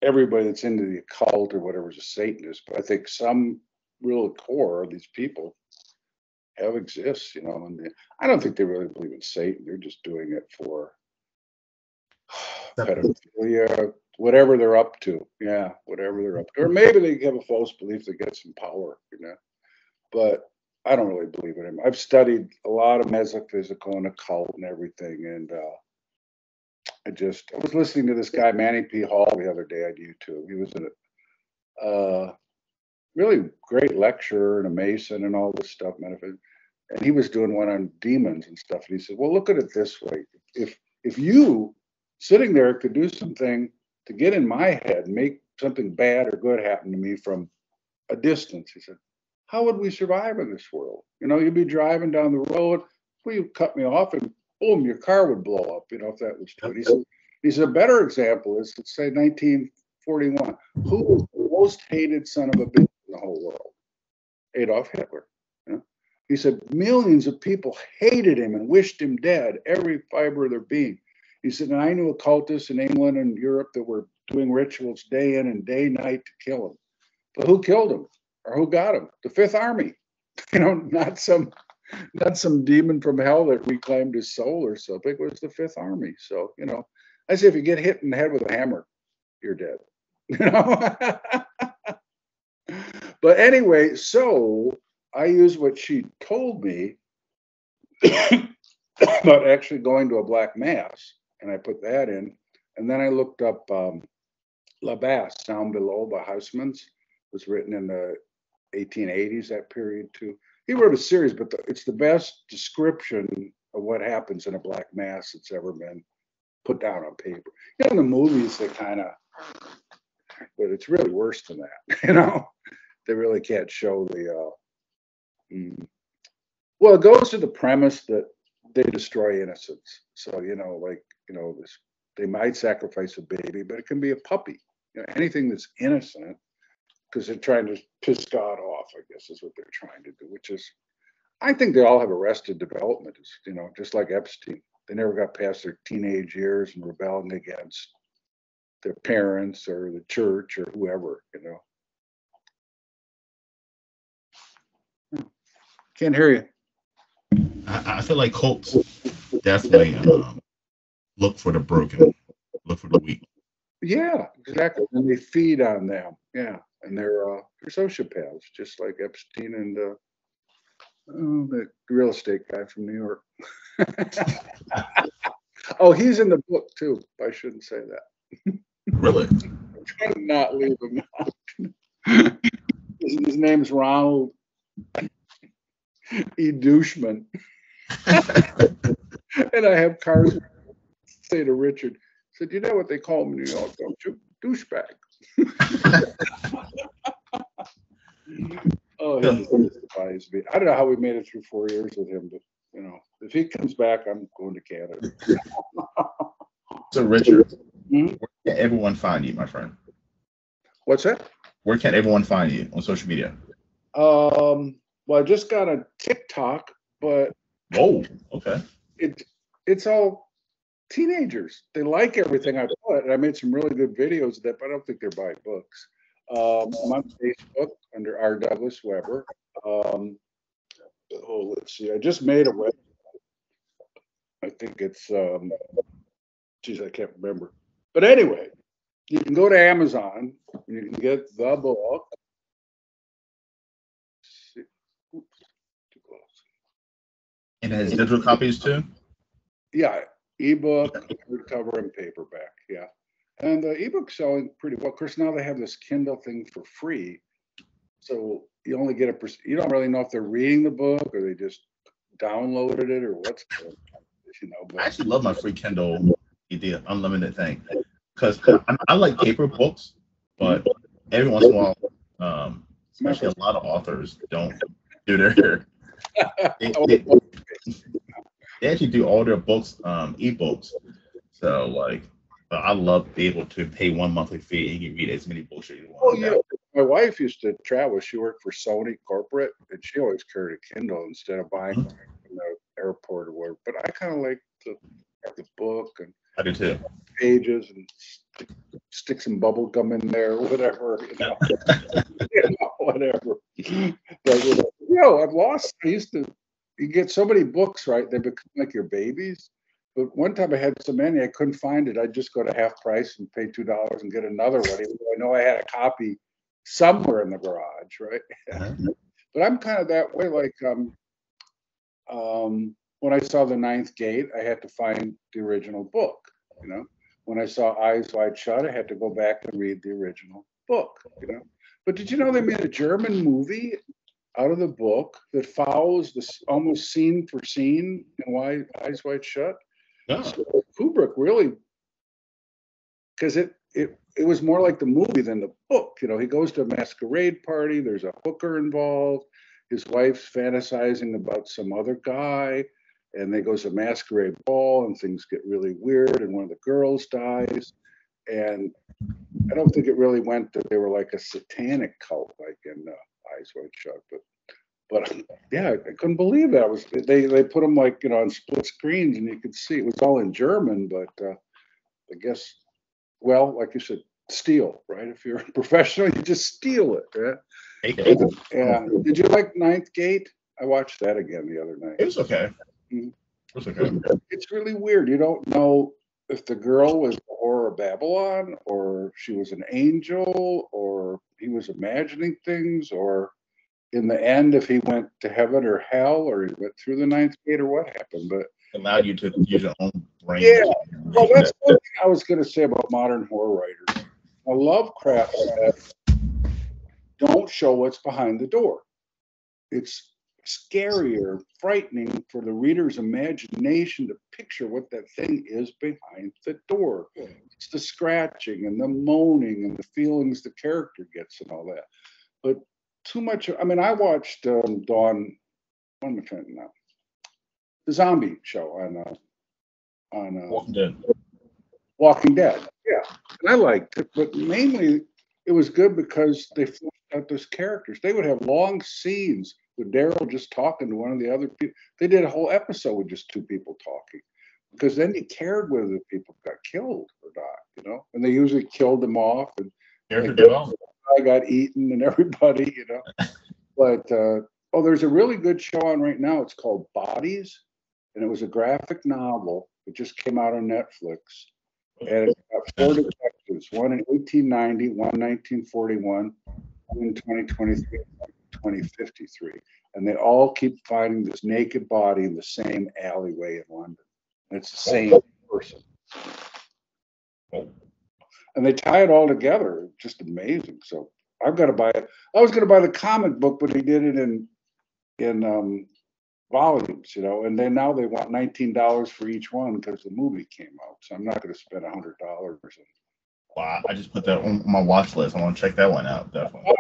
everybody that's into the occult or whatever is a Satanist, but I think some real core of these people exists, and I don't think they really believe in Satan. They're just doing it for pedophilia, whatever they're up to. Yeah, whatever they're up to. Or maybe they have a false belief that gets some power. But I don't really believe in him. I've studied a lot of metaphysical and occult and everything, and I was listening to this guy Manny P. Hall the other day on YouTube. He was a really great lecturer and a Mason and all this stuff, metaphysics. And he was doing one on demons and stuff. And he said, "Well, look at it this way. If you sitting there could do something to get in my head and make something bad or good happen to me from a distance," he said, "how would we survive in this world? You'd be driving down the road, well, you cut me off, and boom, your car would blow up, if that was true." He said, "A better example is, let's say 1941. Who was the most hated son of a bitch in the whole world? Adolf Hitler. He said millions of people hated him and wished him dead, every fiber of their being." He said, "And I knew occultists in England and Europe that were doing rituals day in and day night to kill him. But who killed him? Or who got him? The Fifth Army. Not some demon from hell that reclaimed his soul or something. It was the Fifth Army." So, I say if you get hit in the head with a hammer, you're dead. But anyway, so I used what she told me about actually going to a black mass, and I put that in. And then I looked up La Basse, Sound Below by Huysmans. It was written in the 1880s, that period too. He wrote a series, but it's the best description of what happens in a black mass that's ever been put down on paper. In the movies, they kind of, but it's really worse than that. They really can't show the. Well, it goes to the premise that they destroy innocence. So like this, they might sacrifice a baby, but it can be a puppy. Anything that's innocent, because they're trying to piss God off, I guess is what they're trying to do, which is, I think they all have arrested development, just like Epstein. They never got past their teenage years and rebelling against their parents or the church or whoever, Can't hear you. I feel like cults definitely look for the broken, look for the weak. Yeah, exactly. And they feed on them. Yeah. And they're sociopaths, just like Epstein and the real estate guy from New York. Oh, he's in the book too. I shouldn't say that. Really? I'm trying to not leave him out. His name's Ronald E. Douchman. And I have cars say to Richard, said, you know what they call him in New York, don't you? Douchebag. Oh, he despises me. I don't know how we made it through 4 years with him, but if he comes back, I'm going to Canada. So, Richard, where can everyone find you, my friend? What's that? Where can everyone find you on social media? Well, I just got a TikTok, but oh, okay. It's all teenagers. They like everything I put, and I made some really good videos of that, but I don't think they're buying books. I'm on Facebook under R. Douglas Weber. Let's see. I just made a website. I think it's I can't remember. But anyway, you can go to Amazon and you can get the book. Oops, too close. And it has digital copies too? Yeah, ebook, hardcover, and paperback. Yeah. And the ebook's selling pretty well. Of course, now they have this Kindle thing for free. So you only get you don't really know if they're reading the book or they just downloaded it or what's going on, But I actually love my free Kindle idea, unlimited thing. Because I like paper books, but every once in a while, especially a lot of authors don't do their they actually do all their books, ebooks. So like I love being able to pay one monthly fee and you can read as many books as you want. Oh yeah, my wife used to travel. She worked for Sony corporate, and she always carried a Kindle instead of buying from the airport or whatever. But I kind of like to have the book and I do too. Pages and stick some bubble gum in there, or whatever. Whatever. But I've lost. You get so many books, right? They become like your babies. But one time I had so many, I couldn't find it. I'd just go to half price and pay $2 and get another one. Even though I know I had a copy somewhere in the garage, right? But I'm kind of that way. Like when I saw The Ninth Gate, I had to find the original book. When I saw Eyes Wide Shut, I had to go back and read the original book. But did you know they made a German movie out of the book that follows this almost scene for scene in Eyes Wide Shut? Yeah. So Kubrick really, because it was more like the movie than the book. He goes to a masquerade party. There's a hooker involved. His wife's fantasizing about some other guy, and they goes to a masquerade ball, and things get really weird. And one of the girls dies, and I don't think it really went that they were like a satanic cult, like in Eyes Wide Shut, but yeah, I couldn't believe that. They put them like on split screens, and you could see it was all in German. But I guess, well, like you said, steal, right? If you're a professional, you just steal it, right? Yeah. Did you like Ninth Gate? I watched that again the other night. It was okay. Mm-hmm. It was okay. It's really weird. You don't know if the girl was the whore of Babylon, or she was an angel, or he was imagining things, or in the end, if he went to heaven or hell, or he went through the Ninth Gate, or what happened. But allowed you to use your own brain. Yeah, well, that's one thing I was going to say about modern horror writers. Lovecraft said, don't show what's behind the door. It's scarier, frightening for the reader's imagination to picture what that thing is behind the door. It's the scratching and the moaning and the feelings the character gets and all that. But too much. I mean, I watched Dawn. What am I trying to know? The zombie show on Walking Dead. Walking Dead. Yeah, and I liked it, but mainly it was good because they fleshed out those characters. They would have long scenes with Daryl just talking to one of the other people. They did a whole episode with just two people talking, because then you cared whether the people got killed or not, you know. And they usually killed them off, and Character like development. I got eaten and everybody, you know. But oh, there's a really good show on right now. It's called Bodies, and it was a graphic novel. It just came out on Netflix, and it's got four detectives: one in 1890, one in 1941, one in 2023, 2053, and they all keep finding this naked body in the same alleyway in London. And it's the same person, and they tie it all together. It's just amazing. So I've got to buy it. I was going to buy the comic book, but he did it in volumes, you know, and then now they want $19 for each one because the movie came out. So I'm not going to spend $100. Wow, I just put that on my watch list. I want to check that one out, definitely.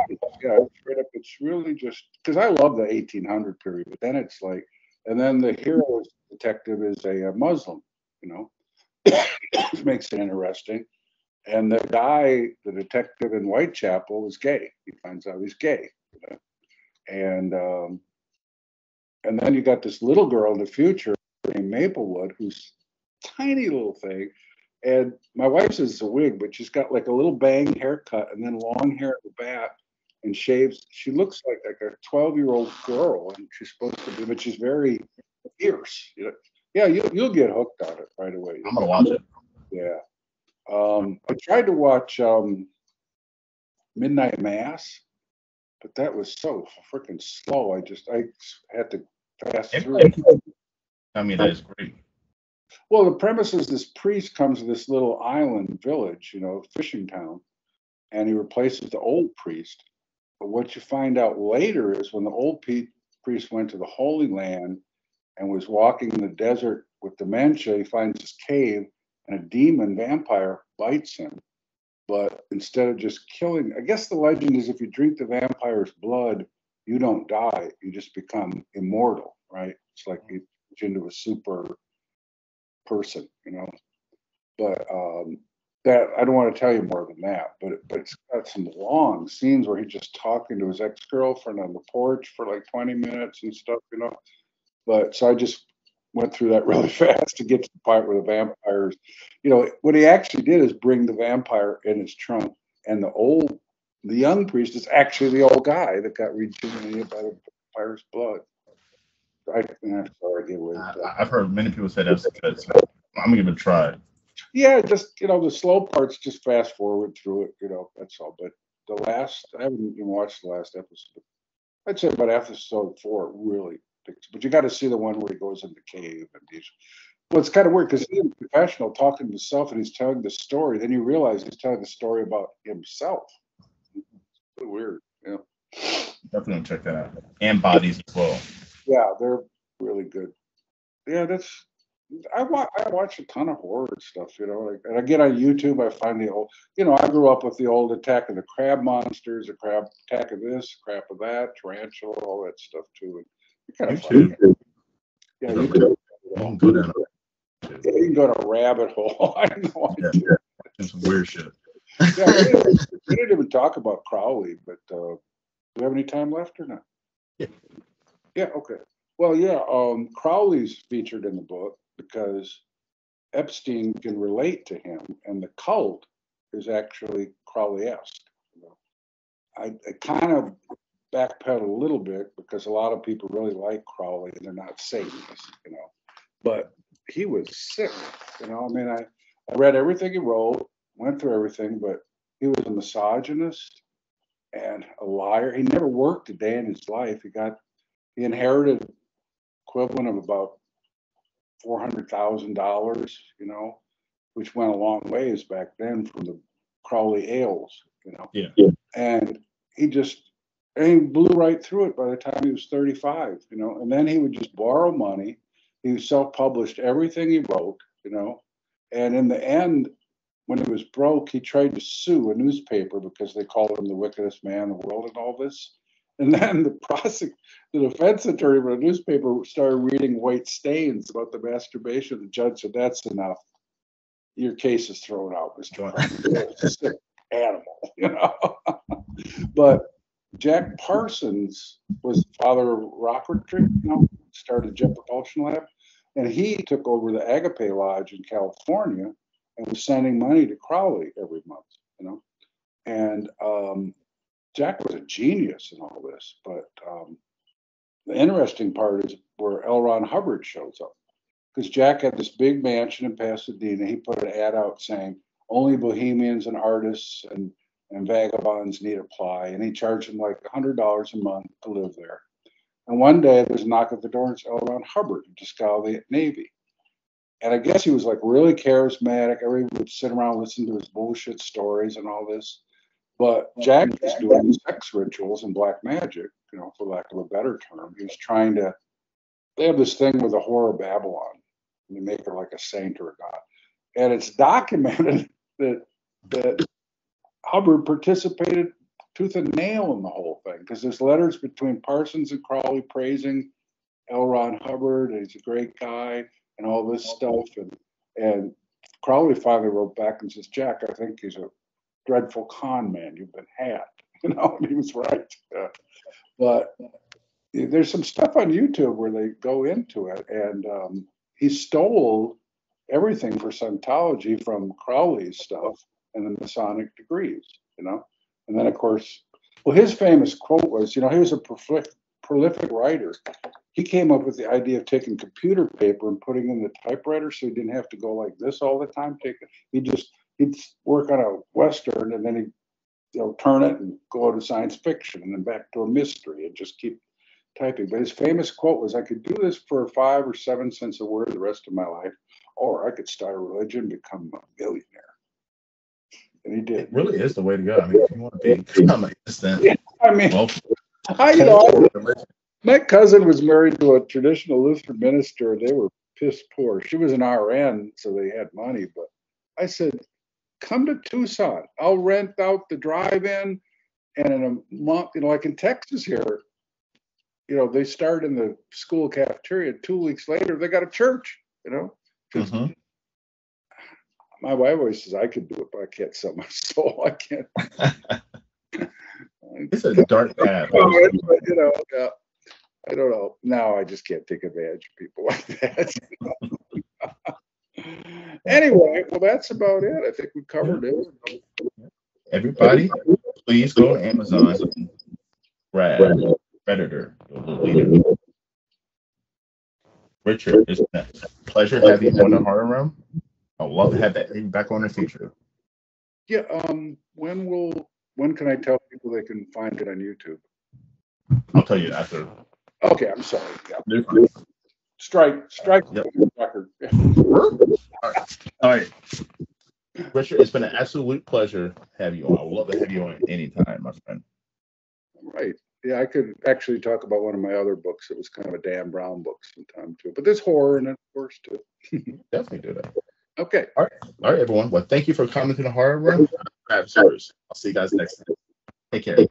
Yeah, it's right up. It's really just because I love the 1800 period, but then it's like, and then the hero detective is a Muslim, you know, which makes it interesting. And the guy, the detective in Whitechapel, is gay. He finds out he's gay, you know? And then you got this little girl in the future named Maplewood, who's tiny little thing. And my wife says it's a wig, but she's got like a little bang haircut and then long hair at the back and shaves. She looks like a 12-year-old girl, and she's supposed to be, but she's very fierce. You know? Yeah, you'll get hooked on it right away. I'm gonna watch it. Yeah. I tried to watch Midnight Mass, but that was so freaking slow. I had to fast through it. I mean, that is great. Well, the premise is this priest comes to this little island village, you know, fishing town, and he replaces the old priest. But what you find out later is when the old priest went to the Holy Land and was walking in the desert with dementia, he finds this cave, and a demon vampire bites him. But instead of just killing, I guess the legend is if you drink the vampire's blood, you don't die. You just become immortal, right? It's like you turn into a super person, you know. But that I don't want to tell you more than that. But it's got some long scenes where he's just talking to his ex-girlfriend on the porch for like 20 minutes and stuff, you know. But so I just went through that really fast to get to the part where the vampires, you know, what he actually did is bring the vampire in his trunk, and the young priest is actually the old guy that got rejuvenated by the vampire's blood. I'm sorry, I gave away. I've heard many people say that's good, so I'm gonna give it a try. Yeah, just you know, the slow parts, just fast forward through it, you know, that's all. But I haven't even watched the last episode. I'd say about episode 4 really picks, but you got to see the one where he goes in the cave and he's. Well, it's kind of weird because he's a professional talking to himself and he's telling the story. Then you realize he's telling the story about himself. It's really weird, you know. Definitely check that out. And Bodies as well. Yeah, they're really good. Yeah, I watch a ton of horror stuff, you know. Like, and I get on YouTube, I find the old, you know, I grew up with the old Attack of the Crab Monsters, the crab attack of this, crap of that, tarantula, all that stuff too. And you kind of YouTube. find, yeah, You YouTube. can go down. Yeah, you can go to a rabbit hole. I know. Yeah, it's some weird shit. Yeah, we didn't even talk about Crowley, but do we have any time left or not? Yeah. Yeah, okay. Well, yeah, Crowley's featured in the book because Epstein can relate to him, and the cult is actually Crowley-esque. You know? I kind of backpedal a little bit because a lot of people really like Crowley and they're not Satanists, you know. But he was sick, you know. I mean, I read everything he wrote, went through everything, but he was a misogynist and a liar. He never worked a day in his life. He inherited equivalent of about $400,000, you know, which went a long ways back then from the Crowley ales, you know. Yeah. And he blew right through it by the time he was 35, you know. And then he would just borrow money. He self-published everything he wrote, you know. And in the end, when he was broke, he tried to sue a newspaper because they called him the wickedest man in the world and all this. And then the defense attorney for the newspaper started reading White Stains about the masturbation. The judge said, "That's enough. your case is thrown out, Mr. It's a sick animal, you know. But Jack Parsons was the father of rocketry, you know, started Jet Propulsion Lab, and he took over the Agape Lodge in California and was sending money to Crowley every month, you know. And Jack was a genius in all this, but the interesting part is where L. Ron Hubbard shows up, because Jack had this big mansion in Pasadena. He put an ad out saying only bohemians and artists and vagabonds need apply, and he charged them like $100 a month to live there. And one day there's a knock at the door, and it's L. Ron Hubbard, who just got out of the Navy. And I guess he was like really charismatic. Everyone would sit around and listen to his bullshit stories and all this. But Jack was doing sex rituals and black magic, you know, for lack of a better term. He was trying to, they have this thing with the Whore of Babylon. And they make her like a saint or a god. And it's documented that Hubbard participated tooth and nail in the whole thing, because there's letters between Parsons and Crowley praising L. Ron Hubbard, and he's a great guy, and all this stuff. And Crowley finally wrote back and says, Jack, I think he's a dreadful con man. You've been had. You know, and he was right. But there's some stuff on YouTube where they go into it, and he stole everything for Scientology from Crowley's stuff and the Masonic degrees, you know. And then, of course, well, his famous quote was, you know, he was a prolific writer. He came up with the idea of taking computer paper and putting in the typewriter, so he didn't have to go like this all the time. He'd work on a Western, and then he'd, you know, turn it and go to science fiction, and then back to a mystery, and just keep typing. But his famous quote was, I could do this for 5 or 7 cents a word the rest of my life, or I could start a religion and become a millionaire. And he did. It really is the way to go. I mean, if you want to become an instant, yeah, I mean, well, you know, my cousin was married to a traditional Lutheran minister, and they were piss poor. She was an RN, so they had money. But I said, come to Tucson. I'll rent out the drive-in, and in a month, you know, like in Texas here, you know, they start in the school cafeteria. 2 weeks later, they got a church, you know. Mm-hmm. My wife always says I could do it, but I can't sell my soul. I can't. It's a dark path. You know, I don't know. Now I just can't take advantage of people like that. Anyway, well, that's about it. I think we covered it. Everybody, please go to Amazon and grab Predator, Lolita. Richard, it's been a pleasure having you on the Horror Room. I'd love to have that back on in the future. Yeah. When can I tell people they can find it on YouTube? I'll tell you after. Okay, I'm sorry. Yeah. Strike Yep. record. All right. Richard, it's been an absolute pleasure to have you on. I would love to have you on anytime, my friend. Right. Yeah, I could actually talk about one of my other books. It was kind of a Dan Brown book sometime too. But there's horror in it, of course, too. Definitely do that. Okay. All right, everyone. Well, thank you for coming to the Horror Room. I'll see you guys next time. Take care.